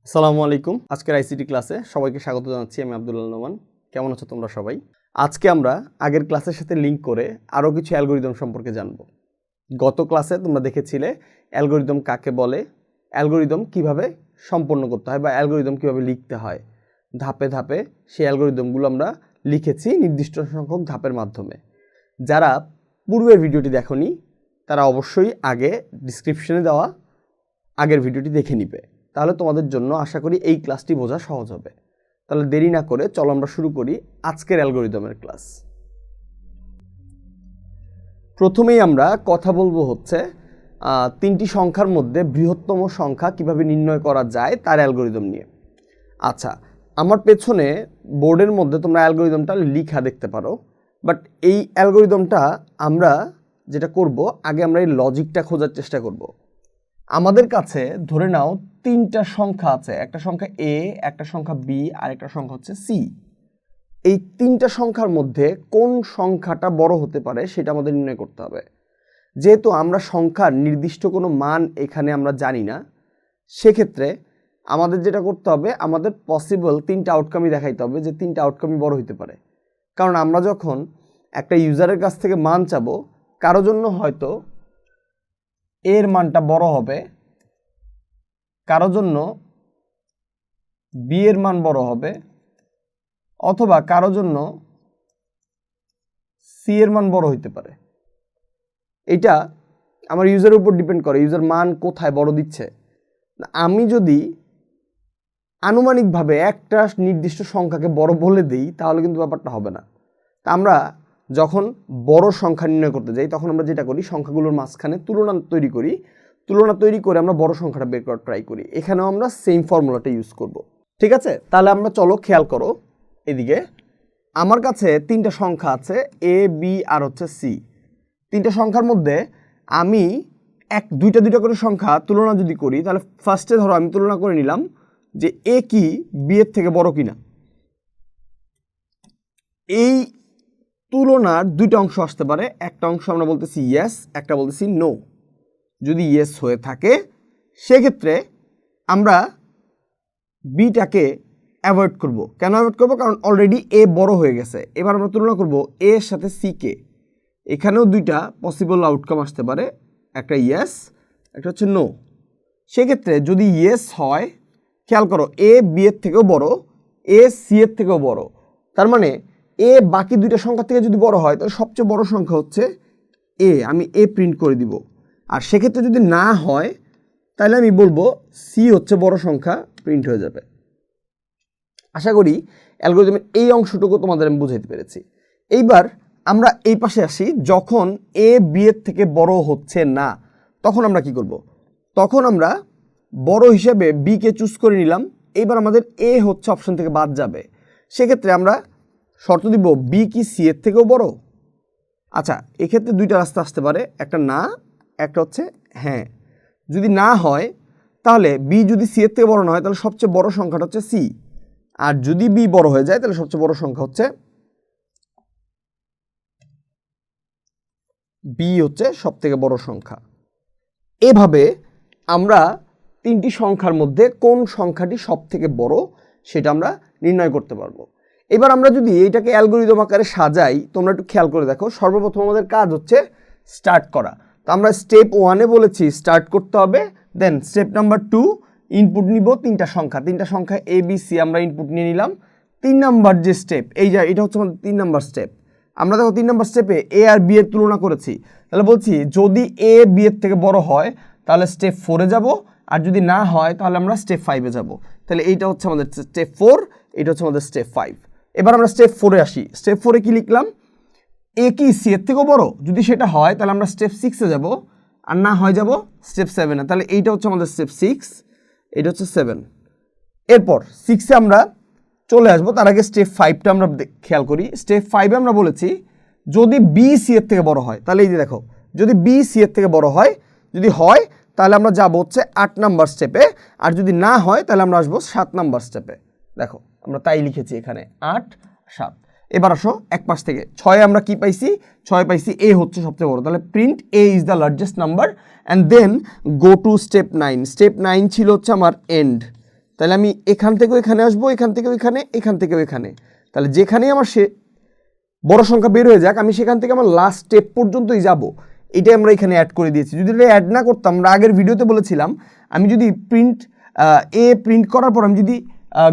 আসসালামু আলাইকুম। আজকের আইসিটি ক্লাসে সবাইকে স্বাগত জানাচ্ছি। আমি আব্দুল্লাহ নোমান। কেমন আছো তোমরা সবাই? আজকে আমরা আগের ক্লাসের সাথে লিঙ্ক করে আরও কিছু অ্যালগোরিদম সম্পর্কে জানব। গত ক্লাসে তোমরা দেখেছিলে অ্যালগোরিদম কাকে বলে, অ্যালগোরিদম কিভাবে সম্পন্ন করতে হয় বা অ্যালগোরিদম কিভাবে লিখতে হয়। ধাপে ধাপে সেই অ্যালগোরিদমগুলো আমরা লিখেছি নির্দিষ্ট সংখ্যক ধাপের মাধ্যমে। যারা পূর্বের ভিডিওটি দেখোনি তারা অবশ্যই আগে ডিসক্রিপশনে দেওয়া আগের ভিডিওটি দেখে নিবে, তাহলে তোমাদের জন্য আশা করি এই ক্লাসটি বোঝা সহজ হবে। তাহলে দেরি না করে চলো আমরা শুরু করি আজকের অ্যালগোরিদমের ক্লাস। প্রথমেই আমরা কথা বলবো হচ্ছে তিনটি সংখ্যার মধ্যে বৃহত্তম সংখ্যা কিভাবে নির্ণয় করা যায় তার অ্যালগোরিদম নিয়ে। আচ্ছা, আমার পেছনে বোর্ডের মধ্যে তোমরা অ্যালগোরিদমটা লিখা দেখতে পারো, বাট এই অ্যালগোরিদমটা আমরা যেটা করব, আগে আমরা এই লজিকটা খোঁজার চেষ্টা করব। আমাদের কাছে ধরে নাও তিনটা সংখ্যা আছে, একটা সংখ্যা এ, একটা সংখ্যা বি আর একটা সংখ্যা হচ্ছে সি। এই তিনটা সংখ্যার মধ্যে কোন সংখ্যাটা বড় হতে পারে সেটা আমাদের নির্ণয় করতে হবে। যেহেতু আমরা সংখ্যার নির্দিষ্ট কোনো মান এখানে আমরা জানি না, সেক্ষেত্রে আমাদের যেটা করতে হবে, আমাদের পসিবল তিনটা আউটকামই দেখাইতে হবে যে তিনটা আউটকামই বড় হতে পারে। কারণ আমরা যখন একটা ইউজারের কাছ থেকে মান চাবো, কারো জন্য হয়তো এর মানটা বড় হবে, কারো জন্য বি এর মান বড় হবে, অথবা কারো জন্য সি এর মান বড় হইতে পারে। এটা আমার ইউজারের উপর ডিপেন্ড করে, ইউজার মান কোথায় বড় দিচ্ছে। আমি যদি আনুমানিকভাবে একটা নির্দিষ্ট সংখ্যাকে বড় বলে দিই তাহলে কিন্তু ব্যাপারটা হবে না। তা আমরা যখন বড় সংখ্যা নির্ণয় করতে যাই তখন আমরা যেটা করি, সংখ্যাগুলোর মাঝখানে তুলনা তৈরি করি, তুলনা তৈরি করে আমরা বড় সংখ্যাটা বের করার ট্রাই করি। এখানেও আমরা সেম ফর্মুলাটা ইউজ করব। ঠিক আছে, তাহলে আমরা চলো খেয়াল করো এদিকে। আমার কাছে তিনটা সংখ্যা আছে, এ, বি আর হচ্ছে সি। তিনটা সংখ্যার মধ্যে আমি দুইটা করে সংখ্যা তুলনা যদি করি, তাহলে ফার্স্টে ধরো আমি তুলনা করে নিলাম যে এ কি বি এর থেকে বড় কিনা। এই তুলনার দুইটা অংশ আসতে পারে, একটা অংশ আমরা বলতেছি ইয়েস, একটা বলতেছি নো। যদি ইয়েস হয়ে থাকে সেক্ষেত্রে আমরা বিটাকে অ্যাভয়েড করব। কেন অ্যাভয়েড করব? কারণ অলরেডি এ বড় হয়ে গেছে। এবার আমরা তুলনা করব এ এর সাথে সি কে। এখানেও দুইটা পসিবল আউটকাম আসতে পারে, একটা ইয়েস, একটা হচ্ছে নো। সেক্ষেত্রে যদি ইয়েস হয়, খেয়াল করো এ বি এর থেকেও বড়, এ সি এর থেকেও বড়, তার মানে এ বাকি দুইটা সংখ্যা থেকে যদি বড় হয় তাহলে সবচেয়ে বড় সংখ্যা হচ্ছে এ, আমি এ প্রিন্ট করে দিব। আর সেক্ষেত্রে যদি না হয় তাহলে আমি বলবো সি হচ্ছে বড় সংখ্যা, প্রিন্ট হয়ে যাবে। আশা করি অ্যালগরিদমের এই অংশটুকু তোমাদের আমি বুঝাইতে পেরেছি। এইবার আমরা এই পাশে আসি, যখন এ বি এর থেকে বড় হচ্ছে না তখন আমরা কি করব? তখন আমরা বড় হিসেবে বি কে চুজ করে নিলাম। এইবার আমাদের এ হচ্ছে অপশন থেকে বাদ যাবে। সেক্ষেত্রে আমরা শর্ত দিব বি কি সি এর থেকেও বড়। আচ্ছা, এক্ষেত্রে দুইটা রাস্তা আসতে পারে, একটা না, একটা হচ্ছে হ্যাঁ। যদি না হয় তাহলে বি যদি সি এর থেকে বড় না হয় তাহলে সবচেয়ে বড় সংখ্যাটা হচ্ছে সি, আর যদি বি বড় হয়ে যায় তাহলে সবচেয়ে বড় সংখ্যা হচ্ছে বি, হচ্ছে সব থেকে বড় সংখ্যা। এভাবে আমরা তিনটি সংখ্যার মধ্যে কোন সংখ্যাটি সব থেকে বড় সেটা আমরা নির্ণয় করতে পারবো। এবার আমরা যদি এইটাকে অ্যালগরিদম আকারে সাজাই, তোমরা একটু খেয়াল করে দেখো। সর্বপ্রথম আমাদের কাজ হচ্ছে স্টার্ট করা। তো আমরা স্টেপ 1-এ বলেছি স্টার্ট করতে হবে। দেন স্টেপ নাম্বার 2, ইনপুট নিব তিনটা সংখ্যা এ বি সি আমরা ইনপুট নিয়ে নিলাম। 3 নাম্বার যে স্টেপ, এটা হচ্ছে আমাদের 3 নাম্বার স্টেপ। আমরা দেখো 3 নাম্বার স্টেপে এ আর বি এর তুলনা করেছি। তাহলে বলছি যদি এ বি এর থেকে বড় হয় তাহলে স্টেপ 4-এ যাব, আর যদি না হয় তাহলে আমরা স্টেপ 5-এ যাব। তাহলে এইটা হচ্ছে আমাদের স্টেপ 4, এটা হচ্ছে আমাদের স্টেপ 5। এবার আমরা স্টেপ 4-এ আসি। স্টেপ 4-এ কি লিখলাম? এ কি সি এর থেকেও বড়? যদি সেটা হয় তাহলে আমরা স্টেপ 6-এ যাব, আর না হয় যাব স্টেপ 7-এ। তাহলে এইটা হচ্ছে আমাদের স্টেপ 6, এটা হচ্ছে 7। এরপর 6-এ আমরা চলে আসবো, তার আগে স্টেপ 5টা আমরা খেয়াল করি। স্টেপ 5-এ আমরা বলেছি যদি বি সি এর থেকে বড় হয়, তাহলে এই যে দেখো, যদি বি সি এর থেকে বড় হয়, যদি হয় তাহলে আমরা যাবো হচ্ছে 8 নাম্বার স্টেপে, আর যদি না হয় তাহলে আমরা আসবো 7 নাম্বার স্টেপে। দেখো আমরা তাই লিখেছি এখানে 8, 7। এবার আসো এক পাশ থেকে 6-এ আমরা কি পাইছি? 6-এ পাইছি এ হচ্ছে সবচেয়ে বড়, তাহলে print A is the largest number and then go to step 9। Step 9 ছিল হচ্ছে আমার এন্ড। তাহলে আমি এখান থেকেও এখানে আসবো, এখান থেকেও এখানে, এখান থেকেও এখানে। তাহলে যেখানেই আমার বড় সংখ্যা বের হয়ে যাক, আমি সেখান থেকে আমার লাস্ট স্টেপ পর্যন্তই যাব। এটাই আমরা এখানে অ্যাড করে দিয়েছি। যদি এটা অ্যাড না করতাম, আমরা আগের ভিডিওতে বলেছিলাম, আমি যদি প্রিন্ট করার পর আমি যদি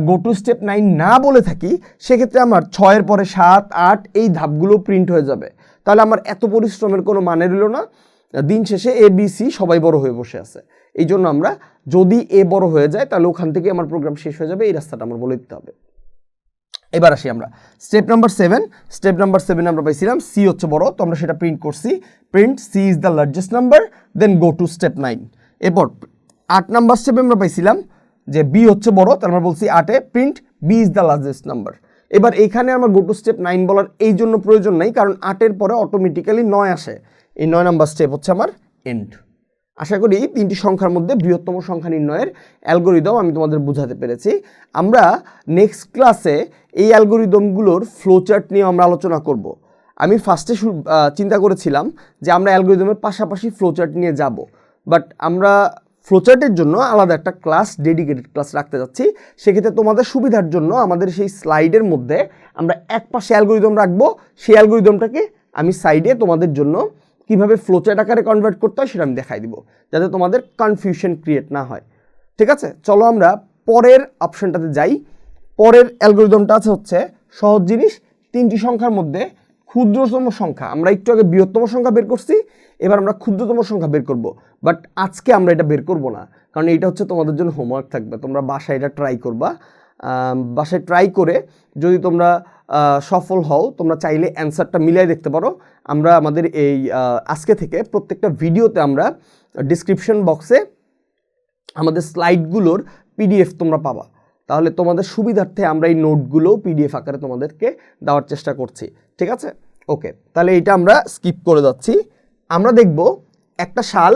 গো টু স্টেপ 9 না বলে থাকি, সেক্ষেত্রে আমার 6-এর পরে 7, 8 এই ধাপগুলো প্রিন্ট হয়ে যাবে। তাহলে আমার এত পরিশ্রমের কোনো মানে রইল না। দিন শেষে এ বি সি সবাই বড় হয়ে বসে আছে। এই জন্য আমরা যদি এ বড় হয়ে যায়, তাহলে ওখান থেকে আমার প্রোগ্রাম শেষ হয়ে যাবে। এই রাস্তাটা আমার বলে দিতে হবে। এবার আসি আমরা স্টেপ নাম্বার 7। স্টেপ নাম্বার 7 আমরা পাইছিলাম সি হচ্ছে বড়, তো আমরা সেটা প্রিন্ট করছি। Print C is the largest number, then go to step 9। এরপর 8 নাম্বার স্টেপে আমরা পাইছিলাম যে বি হচ্ছে বড়, তার আমরা বলছি 8-এ print B is the largest number. এবার এইখানে আমার গো টু স্টেপ 9 বলার এই জন্য প্রয়োজন নাই, কারণ 8-এর পরে অটোমেটিক্যালি 9 আসে। এই 9 নাম্বার স্টেপ হচ্ছে আমার এন্ড। আশা করি 3টি সংখ্যার মধ্যে বৃহত্তম সংখ্যা নির্ণয়ের অ্যালগোরিদম আমি তোমাদের বোঝাতে পেরেছি। আমরা নেক্সট ক্লাসে এই অ্যালগোরিদমগুলোর ফ্লোচার্ট নিয়ে আমরা আলোচনা করব। আমি ফার্স্টে চিন্তা করেছিলাম যে আমরা অ্যালগোরিদমের পাশাপাশি ফ্লোচার্ট নিয়ে যাব, বাট আমরা ফ্লোচার্টের জন্য আলাদা একটা ক্লাস, ডেডিকেটেড ক্লাস রাখতে যাচ্ছি। সেক্ষেত্রে তোমাদের সুবিধার জন্য আমাদের সেই স্লাইডের মধ্যে আমরা এক পাশে অ্যালগোরিদম রাখবো, সেই অ্যালগোরিদমটাকে আমি সাইডে তোমাদের জন্য কীভাবে ফ্লোচার্ট আকারে কনভার্ট করতে হয় সেটা আমি দেখাই দিব, যাতে তোমাদের কনফিউশন ক্রিয়েট না হয়। ঠিক আছে, চলো আমরা পরের অপশনটাতে যাই। পরের অ্যালগোরিদমটা হচ্ছে সহজ জিনিস, 3টি সংখ্যার মধ্যে ক্ষুদ্রতম সংখ্যা। আমরা একটু আগে বৃহত্তম সংখ্যা বের করছি, এবার আমরা ক্ষুদ্রতম সংখ্যা বের করব। বাট আজকে আমরা এটা বের করব না, কারণ এটা হচ্ছে তোমাদের জন্য হোমওয়ার্ক থাকবে। তোমরা বাসায় এটা ট্রাই করবা। বাসায় ট্রাই করে যদি তোমরা সফল হও, তোমরা চাইলে অ্যান্সারটা মিলাই দেখতে পারো। আমরা আমাদের এই আজকে থেকে প্রত্যেকটা ভিডিওতে আমরা ডিসক্রিপশন বক্সে আমাদের স্লাইডগুলোর পিডিএফ তোমরা পাবা। তাহলে তোমাদের সুবিধার্থে আমরা এই নোটগুলো পিডিএফ আকারে তোমাদেরকে দেওয়ার চেষ্টা করছি। ঠিক আছে, ওকে। তাহলে এইটা আমরা স্কিপ করে যাচ্ছি। আমরা দেখব একটা সাল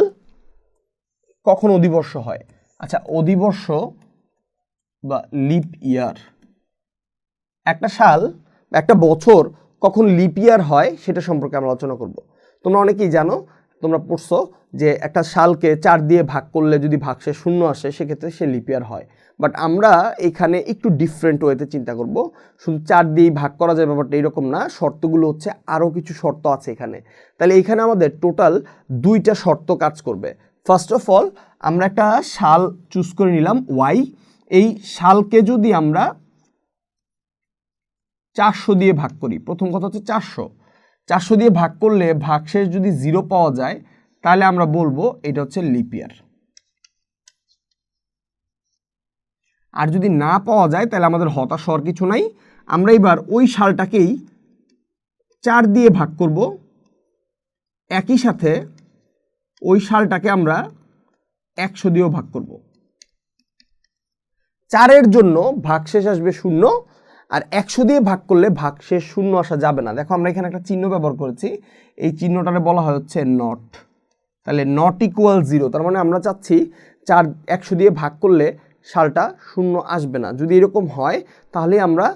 কখন অধিবর্ষ হয়। আচ্ছা, অধিবর্ষ বা লিপ ইয়ার, একটা সাল, একটা বছর কখন লিপ ইয়ার হয় সেটা সম্পর্কে আমরা আলোচনা করব। তোমরা অনেকেই জানো, তোমরা পড়ছো যে একটা সালকে 4 দিয়ে ভাগ করলে যদি ভাগশেষ 0 আসে, সেক্ষেত্রে সে লিপ ইয়ার হয়। বাট আমরা এখানে একটু ডিফারেন্ট ওয়েতে চিন্তা করব। শুধু 4 দিয়েই ভাগ করা যায় ব্যাপারটা এরকম না, শর্তগুলো হচ্ছে আরও কিছু শর্ত আছে এখানে। তাহলে এখানে আমাদের টোটাল 2টা শর্ত কাজ করবে। ফার্স্ট অফ অল আমরা একটা সাল চুজ করে নিলাম ওয়াই। এই সালকে যদি আমরা 400 দিয়ে ভাগ করি, প্রথম কথা হচ্ছে 400 দিয়ে ভাগ করলে ভাগশেষ যদি 0 পাওয়া যায়, তাহলে আমরা বলবো এটা হচ্ছে লিপ ইয়ার। আর যদি না পাওয়া যায়, তাহলে আমাদের হতাশ হওয়ার কিছু নাই। আমরা এবার ওই সালটাকেই 4 দিয়ে ভাগ করব, একই সাথে ওই সালটাকে আমরা 100 দিয়েও ভাগ করব। 4-এর জন্য ভাগশেষ আসবে 0, আর 100 দিয়ে ভাগ করলে ভাগশেষ 0 আসা যাবে না। দেখো আমরা এখানে একটা চিহ্ন ব্যবহার করেছি, এই চিহ্নটাকে বলা হয় হচ্ছে নট। তাহলে নট ইকুয়াল 0, তার মানে আমরা চাচ্ছি 100 দিয়ে ভাগ করলে সালটা 0 আসবে না। যদি এরকম হয়, তাহলে আমরা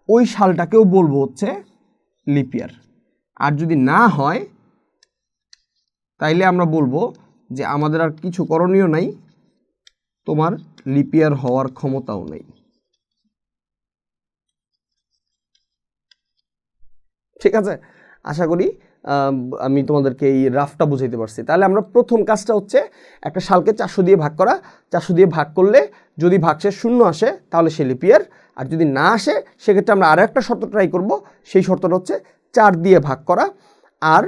ওই সালটাকেও বলবো হচ্ছে লিপ ইয়ার। আর যদি না হয়, তাইলে আমরা বলবো যে আমাদের আর কিছু করণীয় নাই, তোমার লিপ ইয়ার হওয়ার ক্ষমতাও নেই। ঠিক আছে, আশা করি আমি তোমাদেরকে এই রাফটা বুঝাইতে পারছি। তাহলে আমরা প্রথম কাজটা হচ্ছে একটা সালকে 400 দিয়ে ভাগ করা। 400 দিয়ে ভাগ করলে যদি ভাগশেষ 0 আসে, তাহলে সে লিপ ইয়ার। আর যদি না আসে, সেক্ষেত্রে আমরা আরও একটা শর্ত ট্রাই করব। সেই শর্তটা হচ্ছে 4 দিয়ে ভাগ করা। আর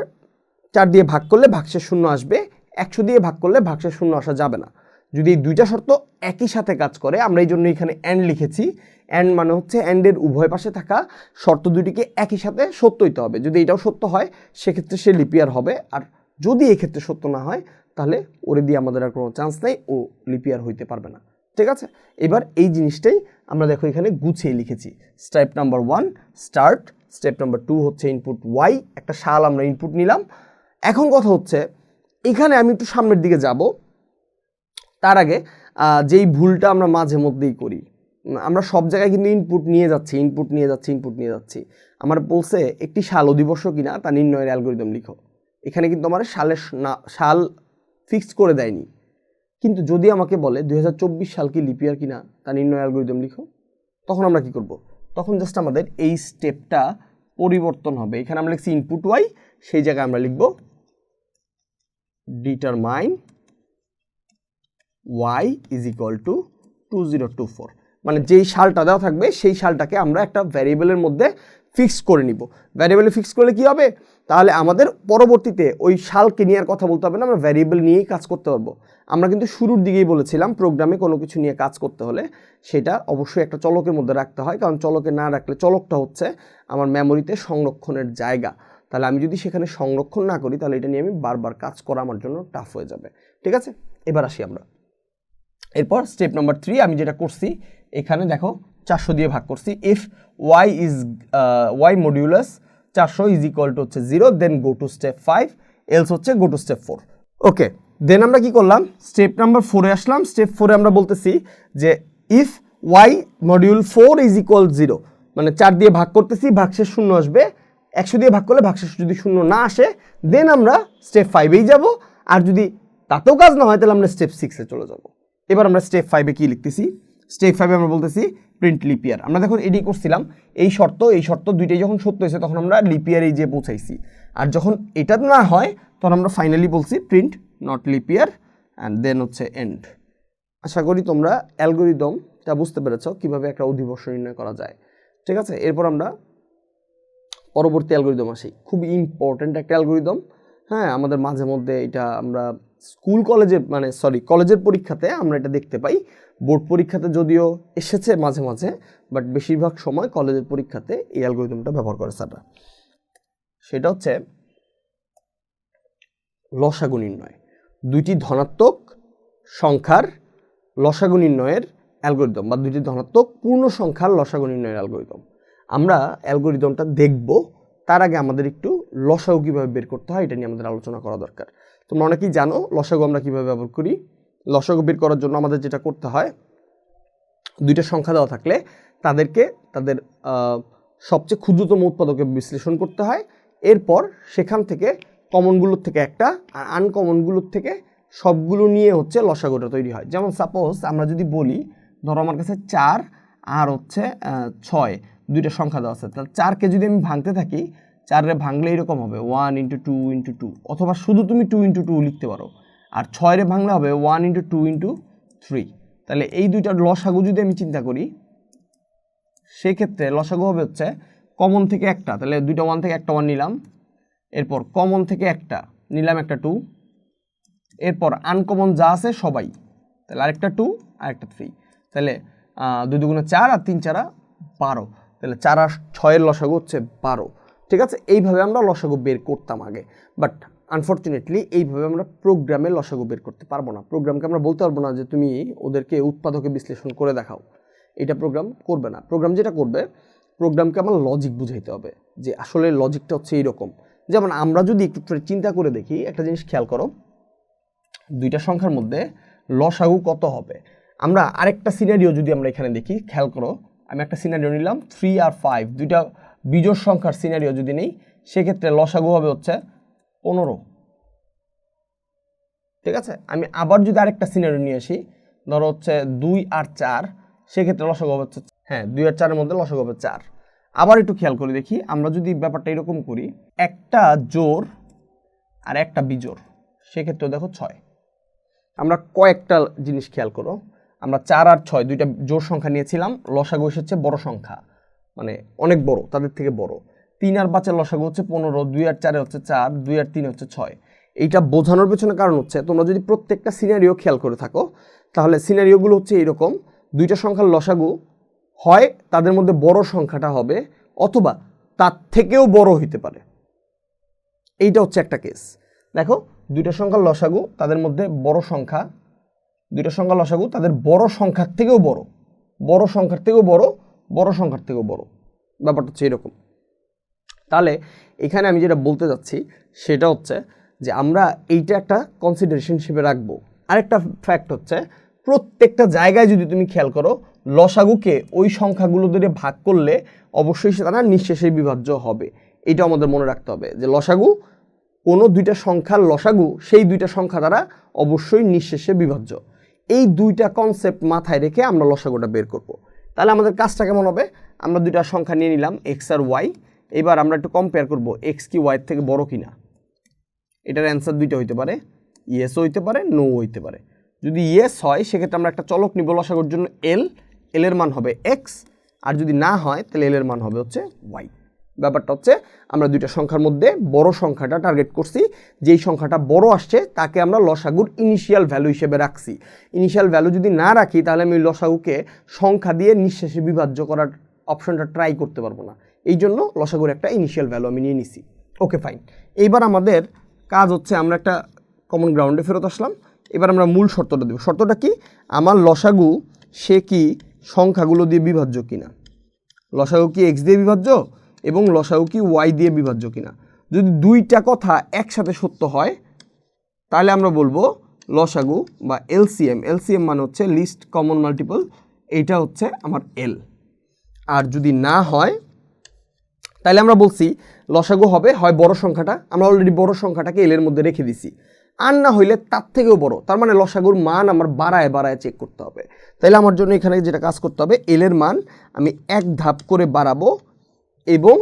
4 দিয়ে ভাগ করলে ভাগশেষ 0 আসবে, 100 দিয়ে ভাগ করলে ভাগশেষ 0 আসা যাবে না। যদি এই 2টা শর্ত একই সাথে কাজ করে, আমরা এই জন্য এখানে অ্যান্ড লিখেছি। অ্যান্ড মানে হচ্ছে অ্যান্ডের উভয় পাশে থাকা শর্ত দুটিকে একই সাথে সত্য হইতে হবে। যদি এটাও সত্য হয়, সেক্ষেত্রে সে লিপ ইয়ার হবে। আর যদি এক্ষেত্রে সত্য না হয়, তাহলে ওরে দিয়ে আমাদের আর কোনো চান্স নেই, ও লিপ ইয়ার হইতে পারবে না। ঠিক আছে, এবার এই জিনিসটাই আমরা দেখো এখানে গুছিয়ে লিখেছি। Step number 1 start, step number 2 হচ্ছে ইনপুট ওয়াই, একটা সাল আমরা ইনপুট নিলাম। এখন কথা হচ্ছে এখানে আমি একটু সামনের দিকে যাব। তার আগে যেই ভুলটা আমরা মাঝে মধ্যেই করি, আমরা সব জায়গায় কিন্তু ইনপুট নিয়ে যাচ্ছি। আমার বলছে একটি সাল অধিবর্ষ কিনা তা নির্ণয়ের অ্যালগোরিদম লিখো। এখানে কিন্তু আমার সাল ফিক্স করে দেয়নি। কিন্তু যদি আমাকে বলে 2024 সাল কি লিপ ইয়ার কিনা তা নির্ণয় অ্যালগরিদম লিখো, তখন আমরা কি করব? তখন জাস্ট আমাদের এই স্টেপটা পরিবর্তন হবে। এখানে আমরা লিখছি ইনপুট ওয়াই, সেই জায়গায় আমরা লিখব determine Y is equal to 2024, মানে যেই সালটা দেওয়া থাকবে সেই সালটাকে আমরা একটা ভ্যারিয়েবলের মধ্যে ফিক্স করে নিব। ভ্যারিয়েবলে ফিক্স করলে কি হবে? তাহলে আমাদের পরবর্তীতে ওই সালকে নিয়ে আর কথা বলতে হবে না, আমরা ভ্যারিয়েবল নিয়েই কাজ করতে পারবো। আমরা কিন্তু শুরুর দিকেই বলেছিলাম প্রোগ্রামে কোনো কিছু নিয়ে কাজ করতে হলে সেটা অবশ্যই একটা চলকের মধ্যে রাখতে হয়, কারণ চলকে না রাখলে চলকটা হচ্ছে আমার মেমোরিতে সংরক্ষণের জায়গা। তাহলে আমি যদি সেখানে সংরক্ষণ না করি তাহলে এটা নিয়ে আমি বারবার কাজ করা আমার জন্য টাফ হয়ে যাবে। ঠিক আছে, এবার আসি আমরা। এরপর স্টেপ নাম্বার 3 আমি যেটা করছি, এখানে দেখো 400 দিয়ে ভাগ করছি। If Y is Y modulus 400 is equal to হচ্ছে 0, then go to step 5, else হচ্ছে গো টু স্টেপ 4। ওকে, দেন আমরা কি করলাম? স্টেপ নাম্বার 4-এ আসলাম। স্টেপ 4-এ আমরা বলতেছি যে if Y module 4 is equal 0, মানে 4 দিয়ে ভাগ করতেছি, ভাগশেষ 0 আসবে। 100 দিয়ে ভাগ করলে ভাগশেষ যদি 0 না আসে দেন আমরা স্টেপ 5-এই যাব, আর যদি তাতেও কাজ না হয় তাহলে আমরা স্টেপ 6-এ চলে যাব। এবার আমরা স্টেপ 5-এ কি লিখতেছি? স্টেপ 5-এ আমরা বলতেছি প্রিন্ট লিপ ইয়ার। আমরা দেখুন এডি করছিলাম, এই শর্ত দুইটাই যখন সত্য হয়েছে তখন আমরা লিপ ইয়ারে যে পৌঁছাইছি, আর যখন এটা না হয় তখন আমরা ফাইনালি বলছি print not leap year and then হচ্ছে এন্ড। আশা করি তোমরা অ্যালগরিদমটা বুঝতে পেরেছ কিভাবে একটা অধিবর্ষ নির্ণয় করা যায়। ঠিক আছে, এরপর আমরা পরবর্তী অ্যালগরিদম আসি। খুব ইম্পর্ট্যান্ট একটা অ্যালগরিদম। হ্যাঁ, আমাদের মাঝে মধ্যে এটা আমরা কলেজের পরীক্ষাতে আমরা এটা দেখতে পাই। বোর্ড পরীক্ষাতে যদিও এসেছে মাঝে মাঝে, বাট বেশিরভাগ সময় কলেজের পরীক্ষাতে এই অ্যালগরিদমটা ব্যবহার করে স্যাররা। সেটা হচ্ছে লসাগু নির্ণয়। দুইটি ধনাত্মক সংখ্যার লসাগু নির্ণয়ের অ্যালগরিদম, বা দুইটি ধনাত্মক পূর্ণ সংখ্যার লসাগু নির্ণয়ের অ্যালগরিদম। আমরা অ্যালগরিদমটা দেখব, তার আগে আমাদের একটু লসাগু কীভাবে বের করতে হয় এটা নিয়ে আমাদের আলোচনা করা দরকার। তোমরা অনেকেই জানো লসাগু আমরা কীভাবে ব্যবহার করি। লসাগু বের করার জন্য আমাদের যেটা করতে হয়, দুইটা সংখ্যা দেওয়া থাকলে তাদেরকে তাদের সবচেয়ে ক্ষুদ্রতম উৎপাদকে বিশ্লেষণ করতে হয়। এরপর সেখান থেকে কমনগুলোর থেকে একটা আর আনকমনগুলোর থেকে সবগুলো নিয়ে হচ্ছে লসাগুটা তৈরি হয়। যেমন সাপোজ আমরা যদি বলি, ধরো আমার কাছে 4 আর হচ্ছে 6 দুইটা সংখ্যা দেওয়া আছে, তাহলে 4কে যদি আমি ভাঙতে থাকি, 4-রে ভাঙলে এরকম হবে 1 × 2 × 2, অথবা শুধু তুমি 2 × 2 লিখতে পারো। আর 6-রে ভাঙলে হবে 1 × 2 × 3। তাহলে এই দুইটার লসাগু যদি আমি চিন্তা করি, সেক্ষেত্রে লসাগু হবে হচ্ছে কমন থেকে একটা, তাহলে দুইটা 1 থেকে একটা 1 নিলাম, এরপর কমন থেকে একটা নিলাম একটা 2, এরপর আনকমন যা আছে সবাই, তাহলে আরেকটা 2 আরেকটা 3, তাহলে 2 × 2 = 4 আর 3 × 4 = 12, তাহলে 4 আর 6-এর লসাগু হচ্ছে 12। ঠিক আছে, এইভাবে আমরা লসাগু বের করতাম আগে, বাট আনফর্চুনেটলি এইভাবে আমরা প্রোগ্রামে লসাগু বের করতে পারবো না। প্রোগ্রামকে আমরা বলতে পারবো না যে তুমি ওদেরকে উৎপাদকে বিশ্লেষণ করে দেখাও, এটা প্রোগ্রাম করবে না। প্রোগ্রাম যেটা করবে, প্রোগ্রামকে আমার লজিক বুঝাইতে হবে যে আসলে লজিকটা হচ্ছে এইরকম। যেমন আমরা যদি একটু চিন্তা করে দেখি, একটা জিনিস খেয়াল করো, দুইটা সংখ্যার মধ্যে লসাগু কত হবে। আমরা আরেকটা সিনারিও যদি আমরা এখানে দেখি, খেয়াল করো, আমি একটা সিনারিও নিলাম 3 আর 5, দুইটা বিজোড় সংখ্যার সিনারিও যদি নেই, সেক্ষেত্রে লসাগু হবে হচ্ছে 15। ঠিক আছে, আমি আবার যদি আরেকটা সিনারিও নিয়ে আসি, ধরো হচ্ছে 2 আর 4, সেক্ষেত্রে লসাগু হবে হচ্ছে 2 আর 4-এর মধ্যে লসাগু হবে 4। আবার একটু খেয়াল করে দেখি, আমরা যদি ব্যাপারটা এরকম করি, একটা জোড় আর একটা বিজোড়, সেক্ষেত্রে দেখো 6। আমরা কয়েকটা জিনিস খেয়াল করো, আমরা 4 আর 6 দুইটা জোড় সংখ্যা নিয়েছিলাম, লসাগু এসেছে বড় সংখ্যা, মানে অনেক বড়, তাদের থেকে বড়। 3 আর 5-এর লসাগু হচ্ছে 15, 2 আর 4-এ হচ্ছে 4, 2 আর 3-এ হচ্ছে 6। এইটা বোঝানোর পেছনে কারণ হচ্ছে, তোমরা যদি প্রত্যেকটা সিনারিও খেয়াল করে থাকো, তাহলে সিনারিওগুলো হচ্ছে এরকম, দুইটা সংখ্যার লসাগু হয় তাদের মধ্যে বড় সংখ্যাটা হবে, অথবা তার থেকেও বড় হইতে পারে। এইটা হচ্ছে একটা কেস। দেখো, দুইটা সংখ্যার লসাগু তাদের মধ্যে বড় সংখ্যা, দুইটা সংখ্যার লসাগু তাদের বড় সংখ্যার থেকেও বড়, বড় সংখ্যার থেকেও বড়, বড় সংখ্যার থেকেও বড়। ব্যাপারটা হচ্ছে এরকম। তাহলে এখানে আমি যেটা বলতে যাচ্ছি সেটা হচ্ছে যে আমরা এইটা একটা কনসিডারেশন হিসেবে রাখবো। আরেকটা ফ্যাক্ট হচ্ছে, প্রত্যেকটা জায়গায় যদি তুমি খেয়াল করো, লসাগুকে ওই সংখ্যাগুলো ধরে ভাগ করলে অবশ্যই তারা নিঃশেষে বিভাজ্য হবে। এটা আমাদের মনে রাখতে হবে যে লসাগু, কোনো দুইটা সংখ্যার লসাগু সেই দুইটা সংখ্যা দ্বারা অবশ্যই নিঃশেষে বিভাজ্য। এই দুইটা কনসেপ্ট মাথায় রেখে আমরা লসাগুটা বের করব। তাহলে আমাদের কাজটা কেমন হবে, আমরা দুইটা সংখ্যা নিয়ে নিলাম এক্স আর ওয়াই। এবার আমরা একটু কম্পেয়ার করব এক্স কি ওয়াই থেকে বড় কিনা। এটার অ্যান্সার দুইটা হইতে পারে, ইয়েসও হইতে পারে, নো হইতে পারে। যদি ইয়েস হয় সেক্ষেত্রে আমরা একটা চলক নিব লসাগুর জন্য এল এর মান হবে এক্স, আর যদি না হয় তাহলে এল এর মান হবে হচ্ছে ওয়াই। ব্যাপারটা হচ্ছে আমরা দুইটা সংখ্যার মধ্যে বড় সংখ্যাটা টার্গেট করছি, যেই সংখ্যাটা বড় আসছে তাকে আমরা লসাগুর ইনিশিয়াল ভ্যালু হিসেবে রাখছি। ইনিশিয়াল ভ্যালু যদি না রাখি তাহলে আমি লসাগুকে সংখ্যা দিয়ে নিঃশেষে বিভাজ্য করার অপশনটা ট্রাই করতে পারবো না, এই জন্য লসাগুর একটা ইনিশিয়াল ভ্যালু আমি নিয়ে নিছি। ওকে ফাইন, এইবার আমাদের কাজ হচ্ছে আমরা একটা কমন গ্রাউন্ডে ফেরত আসলাম। এবার আমরা মূল শর্তটা দেব। শর্তটা কি, আমার লসাগু সে কি সংখ্যাগুলো দিয়ে বিভাজ্য কিনা, লসাগু কি এক্স দিয়ে বিভাজ্য এবং লসাগু কি ওয়াই দিয়ে বিভাজ্য কিনা। যদি দুইটা কথা একসাথে সত্য হয় তাহলে আমরা বলবো লসাগু বা এলসিএম, এলসিএম মানে হচ্ছে লিস্ট কমন মাল্টিপল, এইটা হচ্ছে আমার এল। আর যদি না হয় তাহলে আমরা বলছি লসাগু হবে হয় বড় সংখ্যাটা, আমরা অলরেডি বড় সংখ্যাটাকে এল এর মধ্যে রেখে দিছি, আর না হইলে তার থেকেও বড়, তার মানে লসাগুর মান আমার বাড়ায় বাড়ায় চেক করতে হবে। তাইলে আমার জন্য এখানে যেটা কাজ করতে হবে, এল এর মান আমি এক ধাপ করে বাড়াবো এবং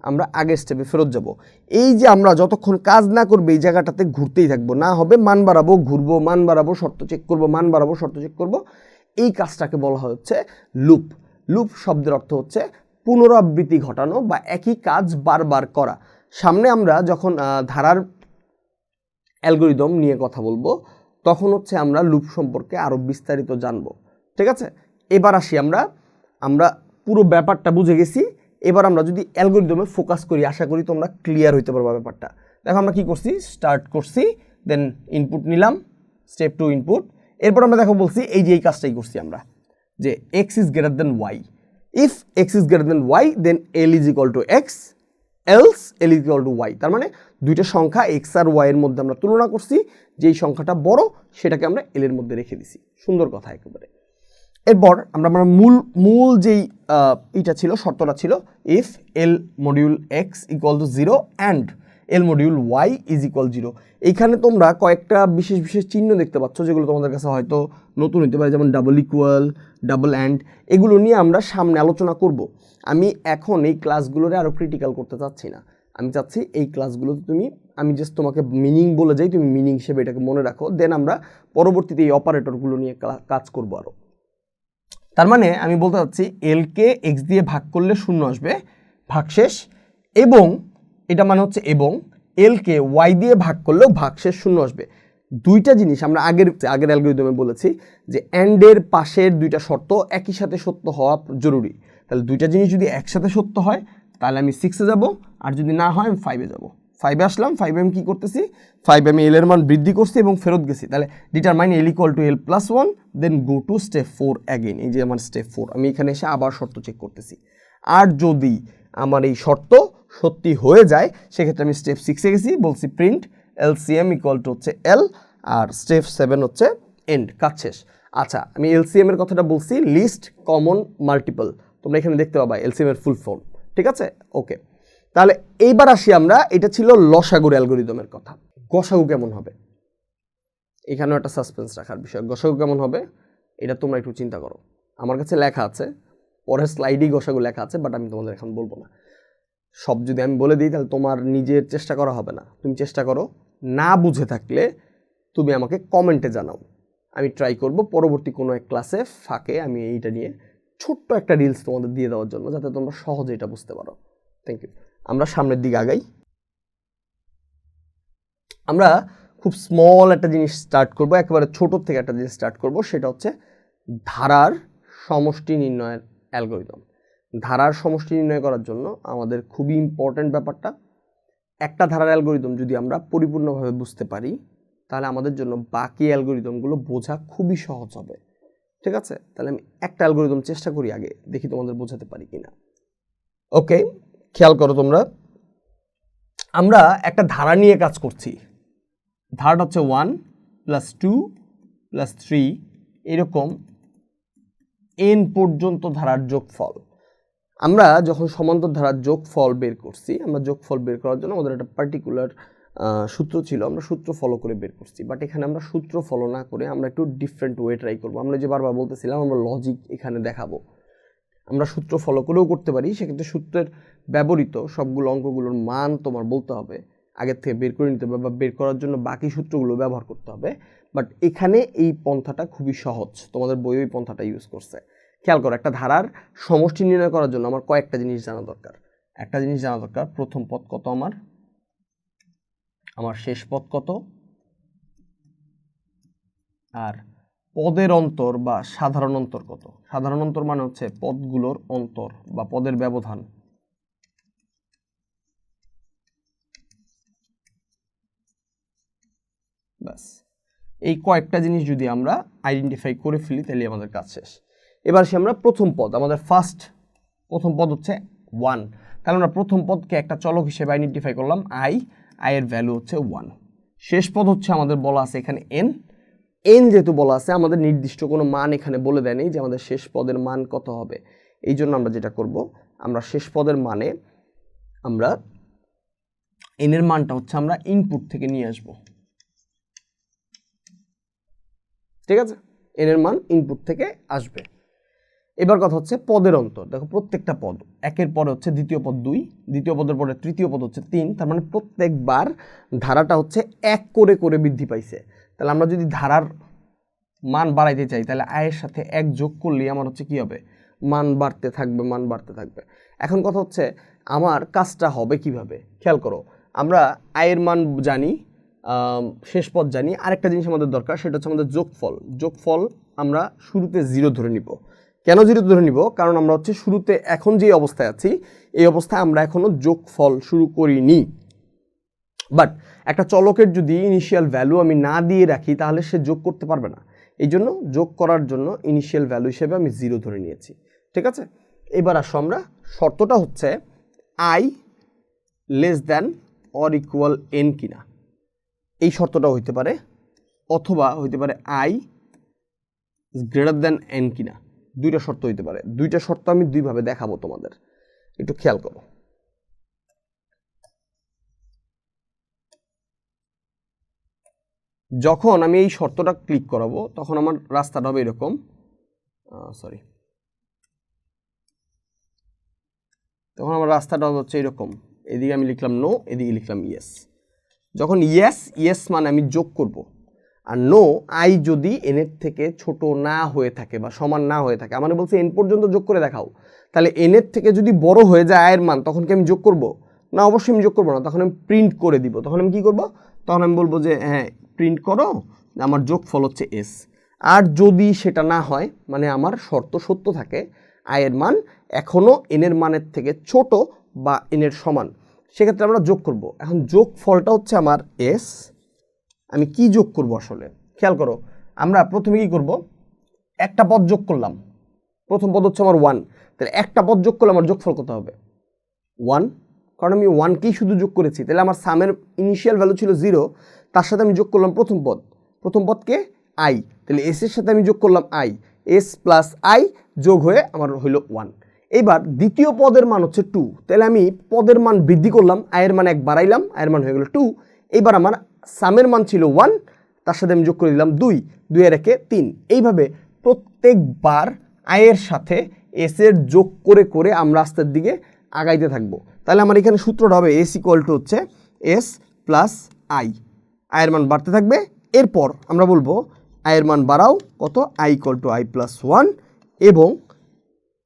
আমরা আগের স্টেপে ফেরত যাব। এই যে আমরা যতক্ষণ কাজ না করবো এই জায়গাটাতে ঘুরতেই থাকবো, না হবে মান বাড়াবো ঘুরবো, মান বাড়াবো শর্ত চেক করবো, মান বাড়াবো শর্ত চেক করবো। এই কাজটাকে বলা হচ্ছে লুপ। লুপ শব্দের অর্থ হচ্ছে পুনরাবৃত্তি ঘটানো বা একই কাজ বারবার করা। সামনে আমরা যখন ধারার অ্যালগরিদম নিয়ে কথা বলবো তখন হচ্ছে আমরা লুপ সম্পর্কে আরও বিস্তারিত জানবো। ঠিক আছে, এবার আসি আমরা পুরো ব্যাপারটা বুঝে গেছি। এবার আমরা যদি অ্যালগরিদমে ফোকাস করি আশা করি তোমরা ক্লিয়ার হইতে পারবা ব্যাপারটা। দেখো আমরা কি করছি, স্টার্ট করছি, দেন ইনপুট নিলাম, স্টেপ 2 ইনপুট। এরপর আমরা দেখো বলছি এই যে এই কাজটাই করছি আমরা, যে X is greater than Y. If X is greater than Y then L is equal to X, else L is equal to Y. তার মানে দুইটা সংখ্যা এক্স আর ওয়াই এর মধ্যে আমরা তুলনা করছি, যেই সংখ্যাটা বড় সেটাকে আমরা এল এর মধ্যে রেখে দিছি। সুন্দর কথা একেবারে। এরপর আমরা মূল যেই এটা ছিল শর্তটা ছিল, if L module X equal to 0 and L module Y is equal 0। এইখানে তোমরা কয়েকটা বিশেষ বিশেষ চিহ্ন দেখতে পাচ্ছ যেগুলো তোমাদের কাছে হয়তো নতুন হতে পারে, যেমন ডাবল ইকুয়াল, ডাবল অ্যান্ড, এগুলো নিয়ে আমরা সামনে আলোচনা করব। আমি এখন এই ক্লাসগুলোরে আরও ক্রিটিক্যাল করতে চাচ্ছি না, আমি চাচ্ছি এই ক্লাসগুলোতে আমি জাস্ট তোমাকে মিনিং বলে যাই, তুমি মিনিং হিসেবে এটাকে মনে রাখো, দেন আমরা পরবর্তীতে এই অপারেটরগুলো নিয়ে কাজ করবো আরও। তার মানে আমি বলতে চাচ্ছি এলকে এক্স দিয়ে ভাগ করলে 0 আসবে, ভাগশেষ, এবং এটা মানে হচ্ছে এবং এলকে ওয়াই দিয়ে ভাগ করলেও ভাগশেষ 0 আসবে। দুইটা জিনিস আমরা আগের অ্যালগরিদমে বলেছি যে অ্যান্ডের পাশের দুইটা শর্ত একই সাথে সত্য হওয়া জরুরি। তাহলে দুইটা জিনিস যদি একসাথে সত্য হয় তাহলে আমি 6-এ যাব, আর যদি না হয় আমি 5-এ যাব। 5-এ আসলাম, 5-এ আমি কী করতেছি, 5-এ আমি এল এর মান বৃদ্ধি করছি এবং ফেরত গেছি। তাহলে determine L equal to L plus 1 then go to step 4 again. এই যে আমার স্টেপ 4, আমি এখানে এসে আবার শর্ত চেক করতেছি। আর যদি আমার এই শর্ত সত্যি হয়ে যায় সেক্ষেত্রে আমি স্টেপ 6-এ গেছি, বলছি প্রিন্ট এলসিএম ইকুয়াল টু হচ্ছে এল, আর স্টেপ 7 হচ্ছে এন্ড, কাজ শেষ। আচ্ছা, আমি এলসিএম এর কথাটা বলছি লিস্ট কমন মাল্টিপল, তোমরা এখানে দেখতে পাবা এলসিএম এর ফুল ফর্ম। ঠিক আছে, ওকে। তাহলে এইবার আসি আমরা, এটা ছিল লসাগুর অ্যালগরিদমের কথা। গসাগু কেমন হবে, এখানেও একটা সাসপেন্স রাখার বিষয়। গসাগু কেমন হবে এটা তোমরা একটু চিন্তা করো। আমার কাছে লেখা আছে, পরের স্লাইডেই গসাগু লেখা আছে, বাট আমি তোমাদের এখন বলবো না। সব যদি আমি বলে দিই তাহলে তোমার নিজের চেষ্টা করা হবে না। তুমি চেষ্টা করো, না বুঝে থাকলে তুমি আমাকে কমেন্টে জানাও, আমি ট্রাই করব পরবর্তী কোনো এক ক্লাসে ফাঁকে আমি এইটা নিয়ে ছোট্ট একটা রিলস তোমাদের দিয়ে দেওয়ার জন্য, যাতে তোমরা সহজে এটা বুঝতে পারো। Thank you. আমরা সামনের দিকে আগাই। আমরা খুব স্মল একটা জিনিস স্টার্ট করব, একেবারে ছোটোর থেকে একটা জিনিস স্টার্ট করব, সেটা হচ্ছে ধারার সমষ্টি নির্ণয়ের অ্যালগরিদম। ধারার সমষ্টি নির্ণয় করার জন্য আমাদের খুবই ইম্পর্ট্যান্ট ব্যাপারটা, একটা ধারার অ্যালগরিদম যদি আমরা পরিপূর্ণভাবে বুঝতে পারি তাহলে আমাদের জন্য বাকি অ্যালগরিদমগুলো বোঝা খুবই সহজ হবে। ঠিক আছে, তাহলে আমি একটা অ্যালগরিদম চেষ্টা করি, আগে দেখি তোমাদের বোঝাতে পারি কিনা। ওকে, খেয়াল করো তোমরা, আমরা একটা ধারা নিয়ে কাজ করছি। ধারাটা হচ্ছে 1 + 2 + 3 এরকম n পর্যন্ত ধারার যোগফল। আমরা যখন সমান্তর ধারার যোগফল বের করছি, আমরা যোগফল বের করার জন্য আমাদের একটা পার্টিকুলার সূত্র ছিল, আমরা সূত্র ফলো করে বের করছি। বাট এখানে আমরা সূত্র ফলো না করে আমরা একটু ডিফারেন্ট ওয়ে ট্রাই করবো। আমরা যে বারবার বলতেছিলাম আমরা লজিক এখানে দেখাবো। আমরা সূত্র ফলো করেও করতে পারি, সেক্ষেত্রে সূত্রের ব্যবহৃত সবগুলো অঙ্কগুলোর মান তোমার বলতে হবে, আগের থেকে বের করে নিতে হবে, বা বের করার জন্য বাকি সূত্রগুলো ব্যবহার করতে হবে। বাট এখানে এই পন্থাটা খুবই সহজ, তোমাদের বই ওই পন্থাটা ইউজ করছে। খেয়াল করো, একটা ধারার সমষ্টি নির্ণয় করার জন্য আমার কয়েকটা জিনিস জানা দরকার। একটা জিনিস জানা দরকার, প্রথম পদ কত আমার শেষ পদ কত, আর পদের অন্তর বা সাধারণ অন্তর কত। সাধারণ অন্তর মানে হচ্ছে পদগুলোর অন্তর বা পদের ব্যবধান। ব্যাস, এই কয়েকটা জিনিস যদি আমরা আইডেন্টিফাই করে ফেলি তাহলে আমাদের কাজ শেষ। এবার সে আমরা প্রথম পদ, আমাদের প্রথম পদ হচ্ছে 1, তাহলে আমরা প্রথম পদকে একটা চলক হিসেবে আইডেন্টিফাই করলাম আই এর ভ্যালু হচ্ছে 1। শেষ পদ হচ্ছে আমাদের বলা আছে এখানে এন যেহেতু বলা আছে, আমাদের নির্দিষ্ট কোনো মান এখানে বলে দেয়নি যে আমাদের শেষ পদের মান কত হবে। এই জন্য আমরা যেটা করব, আমরা শেষ পদের মানে আমরা এনের মানটা হচ্ছে আমরা ইনপুট থেকে নিয়ে আসব। ঠিক আছে, এনের মান ইনপুট থেকে আসবে। এবার কথা হচ্ছে পদের অন্তর। দেখো প্রত্যেকটা পদ, একের পরে হচ্ছে দ্বিতীয় পদ 2, দ্বিতীয় পদের পরে তৃতীয় পদ হচ্ছে 3, তার মানে প্রত্যেকবার ধারাটা হচ্ছে 1 করে করে বৃদ্ধি পাইছে। তাহলে আমরা যদি ধারার মান বাড়াইতে চাই তাহলে আয়ের সাথে 1 যোগ করলে আমার হচ্ছে কি হবে, মান বাড়তে থাকবে। এখন কথা হচ্ছে আমার কাজটা হবে কিভাবে, খেয়াল করো, আমরা আয়ের মান জানি, শেষ পদ জানি, আরেকটা জিনিস আমাদের দরকার, সেটা হচ্ছে আমাদের যোগফল আমরা শুরুতে 0 ধরে নিব। কেন 0 ধরে নিব, কারণ আমরা হচ্ছে শুরুতে এখন যে অবস্থায় আছি এই অবস্থায় আমরা এখনো যোগফল শুরু করিনি। বাট একটা চলকের যদি ইনিশিয়াল ভ্যালু আমি না দিয়ে রাখি তাহলে সে যোগ করতে পারবে না। এই জন্য যোগ করার জন্য ইনিশিয়াল ভ্যালু হিসেবে আমি 0 ধরে নিয়েছি। ঠিক আছে, এবার আসো আমরা, শর্তটা হচ্ছে I less than or equal N কিনা। এই শর্তটা হইতে পারে, অথবা হইতে পারে আই গ্রেটার দ্যান এন কিনা। দুইটা শর্ত হইতে পারে। দুইটা শর্ত আমি দুইভাবে দেখাবো তোমাদের, একটু খেয়াল করো। যখন আমি এই শর্তটা ক্লিক করাবো তখন আমার রাস্তাটা হবে এরকম, তখন আমার রাস্তাটা হচ্ছে এরকম, এদিকে আমি লিখলাম নো, এদিকে লিখলাম ইয়েস। যখন ইয়েস মানে আমি যোগ করব, আর নো আই যদি এনের থেকে ছোট না হয়ে থাকে বা সমান না হয়ে থাকে, মানে বলছে এন পর্যন্ত যোগ করে দেখাও, তাহলে এনের থেকে যদি বড় হয়ে যায় আয়ের মান, তখন কি আমি যোগ করব না? অবশ্যই আমি যোগ করবো না, তখন আমি প্রিন্ট করে দিব। তখন আমি কি করব, তখন আমি বলবো যে হ্যাঁ প্রিন্ট করো আমার যোগফল হচ্ছে এস। আর যদি সেটা না হয়, মানে আমার শর্ত সত্য থাকে, আয়ের মান এখনও এনের মানের থেকে ছোট বা এনের সমান, সেক্ষেত্রে আমরা যোগ করব। এখন যোগফলটা হচ্ছে আমার এস। আমি কি যোগ করব আসলে, খেয়াল করো, আমরা প্রথমে কি করব, একটা পদ যোগ করলাম, প্রথম পদ হচ্ছে আমার 1, তাহলে একটা পদ যোগ করলে আমার যোগফল কত হবে 1, কারণ আমি 1কেই শুধু যোগ করেছি। তাহলে আমার সামের ইনিশিয়াল ভ্যালু ছিল 0, তার সাথে আমি যোগ করলাম প্রথম পদকে আই, তাহলে এস এর সাথে আমি যোগ করলাম আই, এস প্লাস আই যোগ হয়ে আমার হইল 1। এইবার দ্বিতীয় পদের মান হচ্ছে 2, তাহলে আমি পদের মান বৃদ্ধি করলাম, আয়ের মান 1 বাড়াইলাম, আয়ের মান হয়ে গেল 2। এইবার আমার সামের মান ছিল 1, তার সাথে আমি যোগ করে দিলাম 2 এর একে 3। এইভাবে প্রত্যেকবার আয়ের সাথে এস এর যোগ করে করে আমরা আস্তের দিকে আগাইতে থাকবো। তাহলে আমার এখানে সূত্রটা হবে এস ইকুয়াল টু হচ্ছে এস প্লাস আই, আয়ের মান বাড়তে থাকবে। এরপর আমরা বলবো আয়ের মান বাড়াও কত, I equal to I plus 1, এবং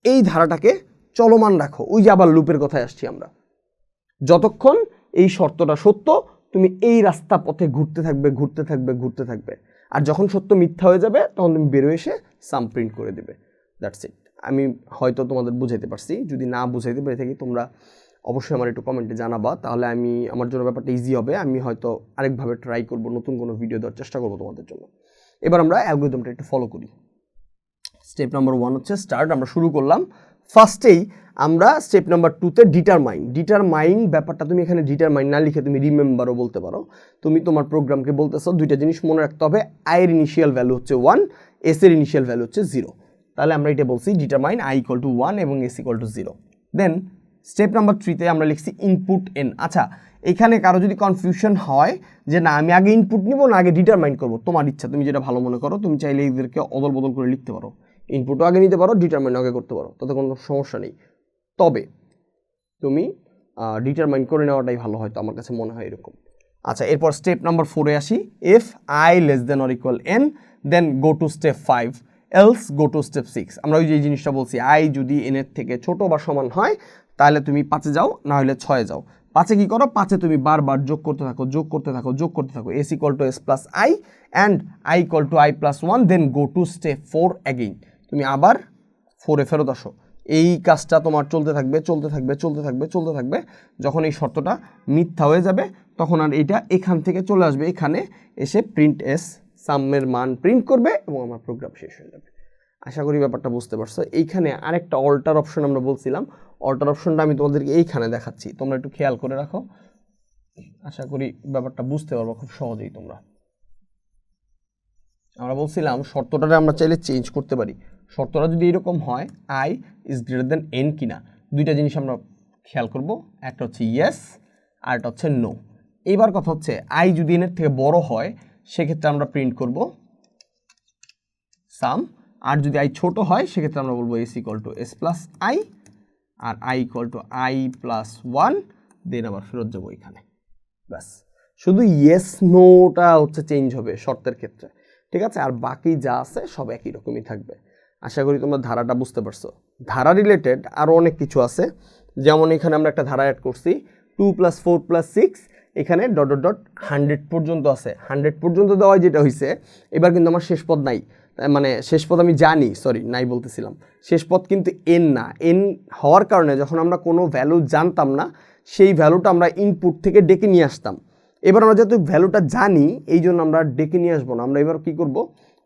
এই ধারাটাকে চলমান রাখো। ওই যে আবার লুপের কথায় আসছি আমরা, যতক্ষণ এই শর্তটা সত্য তুমি এই রাস্তা পথে ঘুরতে থাকবে, আর যখন সত্য মিথ্যা হয়ে যাবে তখন তুমি বেরোয় এসে সাম প্রিন্ট করে দেবে। That's it. আমি হয়তো তোমাদের বুঝাইতে পারছি, যদি না বুঝাইতে পেরে থাকি তোমরা অবশ্যই আমার একটু কমেন্টে জানাবা, তাহলে আমার জন্য ব্যাপারটা ইজি হবে। আমি হয়তো আরেকভাবে ট্রাই করব, নতুন কোনো ভিডিও দেওয়ার চেষ্টা করবো তোমাদের জন্য। এবার আমরা অ্যালগরিদমটা একটু ফলো করি। স্টেপ নাম্বার 1 হচ্ছে স্টার্ট, আমরা শুরু করলাম। ফার্স্টেই আমরা স্টেপ নাম্বার 2তে ডিটারমাইন ব্যাপারটা, তুমি এখানে ডিটারমাইন না লিখে তুমি রিমেম্বারও বলতে পারো। তুমি তোমার প্রোগ্রামকে বলতেছো দুইটা জিনিস মনে রাখতে হবে, আয়ের ইনিশিয়াল ভ্যালু হচ্ছে 1, এস এর ইনিশিয়াল ভ্যালু হচ্ছে 0। তাহলে আমরা এটা বলছি ডিটারমাইন আই ইকুয়াল টু 1 এবং S equal to 0। Then step number 3-তে আমরা লিখছি ইনপুট n। আচ্ছা, এখানে কারো যদি কনফিউশন হয় যে না আমি আগে ইনপুট নিব না আগে ডিটারমাইন করব, তোমার ইচ্ছা, তুমি যেটা ভালো মনে করো। তুমি চাইলে এদেরকে অদল বদল করে লিখতে পারো, ইনপুটও আগে নিতে পারো, ডিটারমাইন আগে করতে পারো, তাতে কোনো সমস্যা নেই। তবে তুমি ডিটারমাইন করে নেওয়াটাই ভালো, হয়তো আমার কাছে মনে হয় এরকম। আচ্ছা, এরপর স্টেপ নাম্বার 4-এ আসি। ইফ i less than or equal n then go to step 5, else go to step 6। আমরা ওই যে জিনিসটা বলছি, i যদি n এর থেকে ছোট বা সমান হয় তাহলে তুমি 5-এ যাও, না হলে 6-এ যাও। 5-এ কি করো, 5-এ তুমি বারবার যোগ করতে থাকো, যোগ করতে থাকো, যোগ করতে থাকো, s equal to s plus i and i equal to i plus 1, then go to step 4 again. তুমি আবার 4-এ ফেরত আসো। এই কাজটা তোমার চলতে থাকবে, চলতে থাকবে, চলতে থাকবে, চলতে থাকবে। যখন এই শর্তটা মিথ্যা হয়ে যাবে তখন আর এইটা এখান থেকে চলে আসবে, এখানে এসে প্রিন্ট এস সামের মান প্রিন্ট করবে এবং আমার প্রোগ্রাম শেষ হয়ে যাবে। আশা করি ব্যাপারটা বুঝতে পারছো। এইখানে আরেকটা অল্টার অপশন আমরা বলছিলাম, অল্টার অপশনটা আমি তোমাদেরকে এইখানে দেখাচ্ছি, তোমরা একটু খেয়াল করে রাখো। আশা করি ব্যাপারটা বুঝতে পারবো খুব সহজেই তোমরা। আমরা বলছিলাম শর্তটা আমরা চাইলে চেঞ্জ করতে পারি। শর্তটা যদি এরকম হয় i is greater then n কিনা, দুইটা জিনিস আমরা খেয়াল করব, একটা হচ্ছে ইয়েস আর একটা হচ্ছে নো। এইবার কথা হচ্ছে i যদি n এর থেকে বড় হয় সেক্ষেত্রে আমরা প্রিন্ট করব সাম, আর যদি i ছোট হয় সেক্ষেত্রে আমরা বলবো s equal to s plus i আর i equal to i plus 1, then আবার ফেরত যাবো এখানে। ব্যাস, শুধু ইয়েস নোটা হচ্ছে চেঞ্জ হবে শর্তের ক্ষেত্রে, ঠিক আছে? আর বাকি যা আছে সব একই রকমই থাকবে। আশা করি তোমরা ধারাটা বুঝতে পারছো। ধারা রিলেটেড আরও অনেক কিছু আছে, যেমন এখানে আমরা একটা ধারা অ্যাড করছি 2 + 4 + 6, এখানে ডট ডট ডট 100 পর্যন্ত আছে। 100 পর্যন্ত দেওয়া যেটা হয়েছে, এবার কিন্তু আমার শেষ পদ নাই, মানে শেষ পদ আমি জানি, সরি নাই বলতেছিলাম, শেষ পদ কিন্তু এন না। এন হওয়ার কারণে যখন আমরা কোনো ভ্যালু জানতাম না সেই ভ্যালুটা আমরা ইনপুট থেকে ডেকে নিয়ে আসতাম। এবার আমরা যেহেতু ভ্যালুটা জানি এই জন্য আমরা ডেকে নিয়ে আসবো না, আমরা এবার কী করব,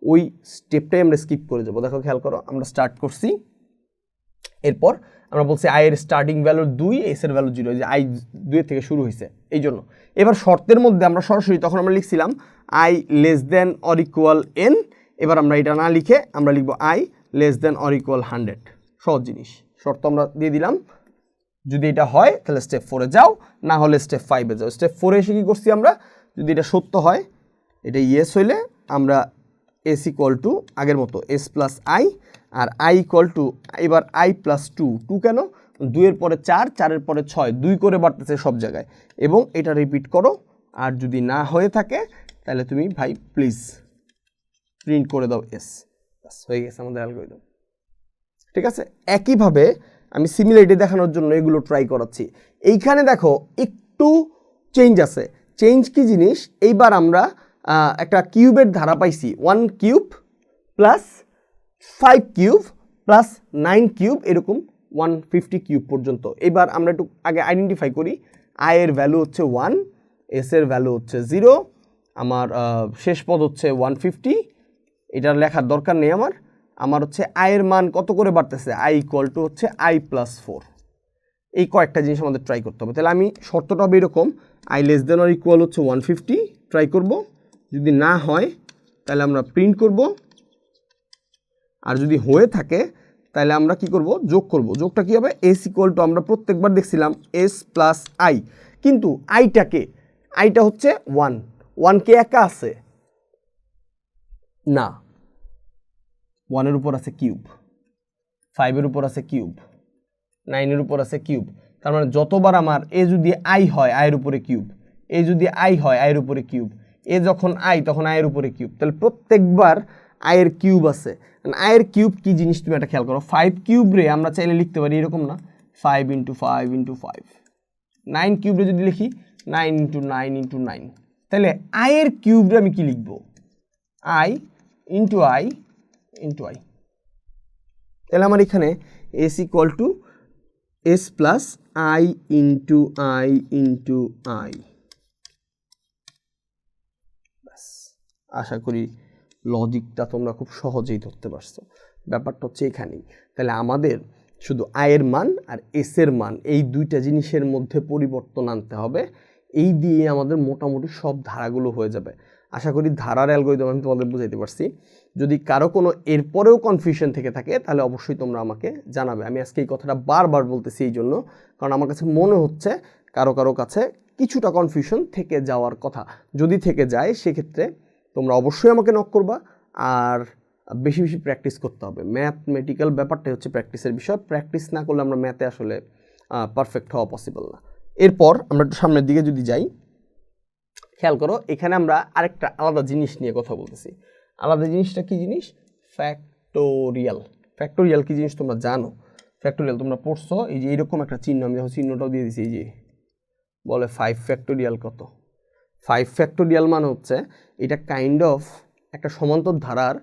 ওই স্টেপটাই আমরা স্কিপ করে যাবো। দেখো খেয়াল করো, আমরা স্টার্ট করছি, এরপর আমরা বলছি i এর স্টার্টিং ভ্যালু 2, s এর ভ্যালু 0, যে i 2 এর থেকে শুরু হয়েছে এই জন্য। এবার শর্তের মধ্যে আমরা সরাসরি তখন আমরা লিখছিলাম i less than or equal n, এবার আমরা এটা না লিখে আমরা লিখব i less than or equal 100। সহজ জিনিস, শর্ত আমরা দিয়ে দিলাম। যদি এটা হয় তাহলে স্টেপ 4-এ যাও, না হলে স্টেপ 5-এ যাও। স্টেপ 4-এ এসে কী করছি আমরা, যদি এটা সত্য হয়, এটা ইয়েস হইলে আমরা s ইকুয়াল টু আগের মতো s প্লাস i আর i ইকুয়াল টু এবার i প্লাস 2। 2 কেন, 2-এর পরে 4, 4-এর পরে 6, 2 করে বাড়তেছে সব জায়গায়, এবং এটা রিপিট করো। আর যদি না হয়ে থাকে তাহলে তুমি ভাই প্লিজ প্রিন্ট করে দাও s। বাস হয়ে গেছে আমাদের অ্যালগরিদম, ঠিক আছে? একইভাবে আমি সিমিলারিটি দেখানোর জন্য এগুলো ট্রাই করাচ্ছি। এইখানে দেখো একটু চেঞ্জ আছে। চেঞ্জ কি জিনিস, এইবার আমরা একটা কিউবের ধারা পাইছি, 1 cube plus 5 cube plus 9 cube, এরকম 150 কিউব পর্যন্ত। এবার আমরা একটু আগে আইডেন্টিফাই করি, i এর ভ্যালু হচ্ছে 1, s এর ভ্যালু হচ্ছে 0, আমার শেষ পদ হচ্ছে 150, এটা লেখার দরকার নেই আমার হচ্ছে i এর মান কত করে বাড়তেছে, i ইকুয়াল টু হচ্ছে i প্লাস 4। এই কয়েকটা জিনিস আমাদের ট্রাই করতে হবে। তাহলে আমি শর্তটা হবে এরকম, i less than or equal হচ্ছে 150, ট্রাই করব, যদি না হয় তাহলে আমরা প্রিন্ট করব, আর যদি হয়ে থাকে তাহলে আমরা কি করব, যোগ করব। যোগটা কি হবে, s ইকুয়াল টু আমরা প্রত্যেকবার দেখছিলাম s প্লাস i, কিন্তু আইটা হচ্ছে 1, 1 কে একা আছে না, 1-এর উপর আছে কিউব, 5-এর উপর আছে কিউব, 9-এর উপর আছে কিউব। তার মানে যতবার আমার এ যদি i হয় আয়ের উপরে কিউব, এ যদি i হয় আয়ের উপরে কিউব, এ যখন i তখন আয়ের উপরে কিউব, তাহলে প্রত্যেকবার আয়ের কিউব আছে। আয়ের কিউব কি জিনিস তুমি এটা খেয়াল করো, 5 কিউব রে আমরা চাইলে লিখতে পারি এরকম না, 5 × 5 × 5, 9 কিউব রে যদি লিখি 9 × 9 × 9, তাহলে আয়ের কিউব রে আমি কি লিখব, i × i × i। তাহলে আমার এখানে s equal to s plus i × i × i। ব্যাস, আশা করি লজিকটা তোমরা খুব সহজেই ধরতে পারছো। ব্যাপারটা হচ্ছে এখানেই। তাহলে আমাদের শুধু আয়ের মান আর এসের মান এই দুইটা জিনিসের মধ্যে পরিবর্তন আনতে হবে, এই দিয়ে আমাদের মোটামুটি সব ধারাগুলো হয়ে যাবে। আশা করি ধারার অ্যালগরিদম আমি তোমাদের বুঝাইতে পারছি। যদি কারো কোনো এরপরেও কনফিউশন থেকে থাকে তাহলে অবশ্যই তোমরা আমাকে জানাবে। আমি আজকে এই কথাটা বারবার বলতেছি এই জন্য, কারণ আমার কাছে মনে হচ্ছে কারো কাছে কিছুটা কনফিউশন থেকে যাওয়ার কথা। যদি থেকে যায় সেক্ষেত্রে তোমরা অবশ্যই আমাকে নক করবা, আর বেশি বেশি প্র্যাকটিস করতে হবে। ম্যাথমেটিক্যাল ব্যাপারটাই হচ্ছে প্র্যাকটিসের বিষয়। প্র্যাকটিস না করলে আমরা ম্যাথে আসলে পারফেক্ট হওয়া পসিবল না। এরপর আমরা একটু সামনের দিকে যদি যাই, খেয়াল করো এখানে আমরা আরেকটা আলাদা জিনিস নিয়ে কথা বলতেছি। আলাদা জিনিসটা কি জিনিস? ফ্যাক্টোরিয়াল। ফ্যাক্টোরিয়াল কি জিনিস তোমরা জানো? ফ্যাক্টোরিয়াল তোমরা পড়ছো, এই যে এরকম একটা চিহ্ন, আমি দেখো চিহ্নটাও দিয়ে দিছি, এই যে বলে 5 ফ্যাক্টোরিয়াল কত? 5 ফ্যাক্টোরিয়াল মানে হচ্ছে এটা কাইন্ড অফ একটা সমান্তর ধারার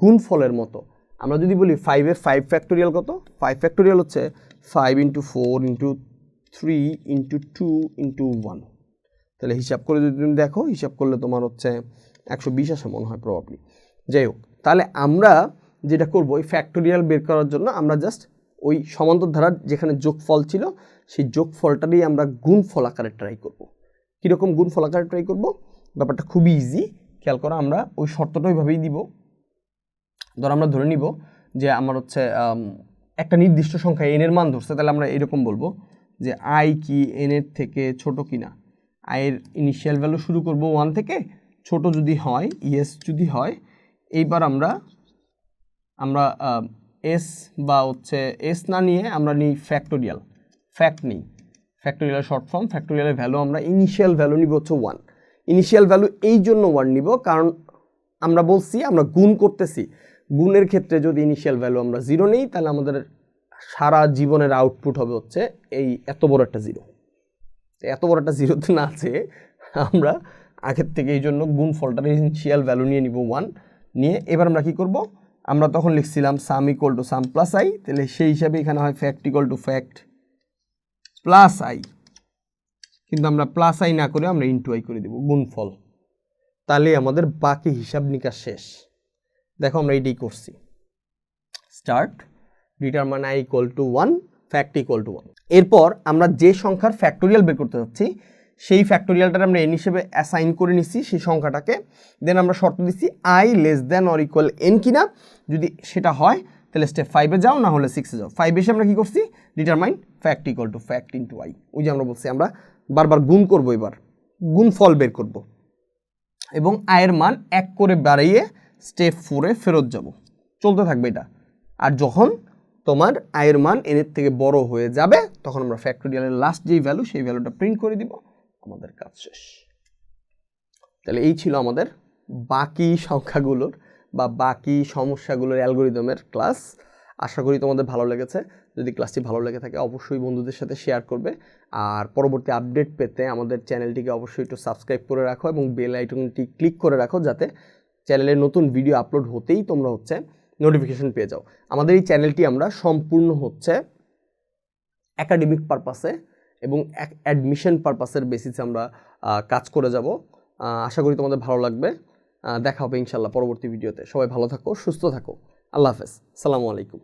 গুণফলের মতো। আমরা যদি বলি 5-এর 5 ফ্যাক্টোরিয়াল কত? 5 ফ্যাক্টোরিয়াল হচ্ছে 5 × 4 × 3 × 2 × 1। তাহলে হিসাব করে যদি তুমি দেখো, হিসাব করলে তোমার হচ্ছে 120 আসে মনে হয় প্রবাবলি। যাই হোক, তাহলে আমরা যেটা করবো ওই ফ্যাক্টোরিয়াল বের করার জন্য আমরা জাস্ট ওই সমান্তর ধারার যেখানে যোগফল ছিল সেই যোগফলটারই আমরা গুণফল আকারে ট্রাই করব। কীরকম গুণফল আকারে ট্রাই করব? ব্যাপারটা খুবই ইজি। খেয়াল করো, আমরা ওই শর্তটা ওইভাবেই দিব। ধর আমরা ধরে নিব যে আমার হচ্ছে একটা নির্দিষ্ট সংখ্যা n এর মান ধরছে, তাহলে আমরা এরকম বলবো যে i কি n এর থেকে ছোট কিনা। i এর ইনিশিয়াল ভ্যালু শুরু করব 1 থেকে, ছোট যদি হয়, ইয়েস যদি হয়, এইবার আমরা এস বা হচ্ছে এস না নিয়ে আমরা নিই ফ্যাক্টোরিয়াল। ফ্যাক্ট নিই, ফ্যাক্টোরিয়াল শর্ট ফর্ম। ফ্যাক্টোরিয়ালের ভ্যালু আমরা ইনিশিয়াল ভ্যালু নিব হচ্ছে 1। ইনিশিয়াল ভ্যালু এই জন্য 1 নিব কারণ আমরা বলছি আমরা গুণ করতেছি। গুণের ক্ষেত্রে যদি ইনিশিয়াল ভ্যালু আমরা 0 নিই তাহলে আমাদের সারা জীবনের আউটপুট হবে হচ্ছে এই এত বড় একটা 0। এত বড় একটা 0তে না আছে, আমরা আগের থেকে এই জন্য গুণফলটার ইনিশিয়াল ভ্যালু নিয়ে নিব 1 নিয়ে। এবার আমরা কি করব? আমরা তখন লিখছিলাম sum equal to sum plus i, তাহলে সেই হিসাবে এখানে হয় fact equal to fact plus i, কিন্তু আমরা প্লাস আই না করে আমরা ইনটু আই করে দেব গুণফল। তাহলে আমাদের বাকি হিসাব নিকাশ শেষ। দেখো আমরা এইটাই করছি। Start determine I equal to 1, fact equal to 1। এরপর আমরা যে সংখ্যার ফ্যাক্টোরিয়াল বের করতে যাচ্ছি সেই ফ্যাক্টোরিয়ালটা আমরা n হিসেবে অ্যাসাইন করে নিচ্ছি সেই সংখ্যাটাকে। দেন আমরা শর্ত দিচ্ছি i less than or equal n কিনা। যদি সেটা হয় তাহলে স্টেপ 5-এ যাও, না হলে 6-এ যাও। 5 এসে আমরা কি করছি? Determine fact equal to fact into i। ওই যে আমরা বলছি আমরা বারবার গুণ করব, এবার গুণফল বের করব এবং i এর মান 1 করে বাড়িয়ে স্টেপ 4-এ ফেরত যাব। চলতে থাকবে এটা। আর যখন তোমার i এর মান n এর থেকে বড় হয়ে যাবে তখন আমরা ফ্যাক্টোরিয়ালের লাস্ট যেই ভ্যালু সেই ভ্যালুটা প্রিন্ট করে দিব, আমাদের কাজ শেষ। তাহলে এই ছিল আমাদের বাকি সংখ্যাগুলোর বা বাকি সমস্যাগুলোর অ্যালগরিদমের ক্লাস। আশা করি তোমাদের ভালো লেগেছে। যদি ক্লাসটি ভালো লেগে থাকে অবশ্যই বন্ধুদের সাথে শেয়ার করবে। আর পরবর্তী আপডেট পেতে আমাদের চ্যানেলটিকে অবশ্যই একটু সাবস্ক্রাইব করে রাখো এবং বেল আইকনটি ক্লিক করে রাখো, যাতে চ্যানেলের নতুন ভিডিও আপলোড হতেই তোমরা হচ্ছে নোটিফিকেশন পেয়ে যাও। আমাদের এই চ্যানেলটি আমরা সম্পূর্ণ হচ্ছে একাডেমিক পারপাসে এবং অ্যাডমিশন পারপাসের বেসিসে আমরা কাজ করে যাব। আশা করি তোমাদের ভালো লাগবে। দেখা হবে ইনশাল্লাহ পরবর্তী ভিডিওতে। সবাই ভালো থাকো, সুস্থ থাকো। আল্লাহ হাফেজ, আসসালামু আলাইকুম।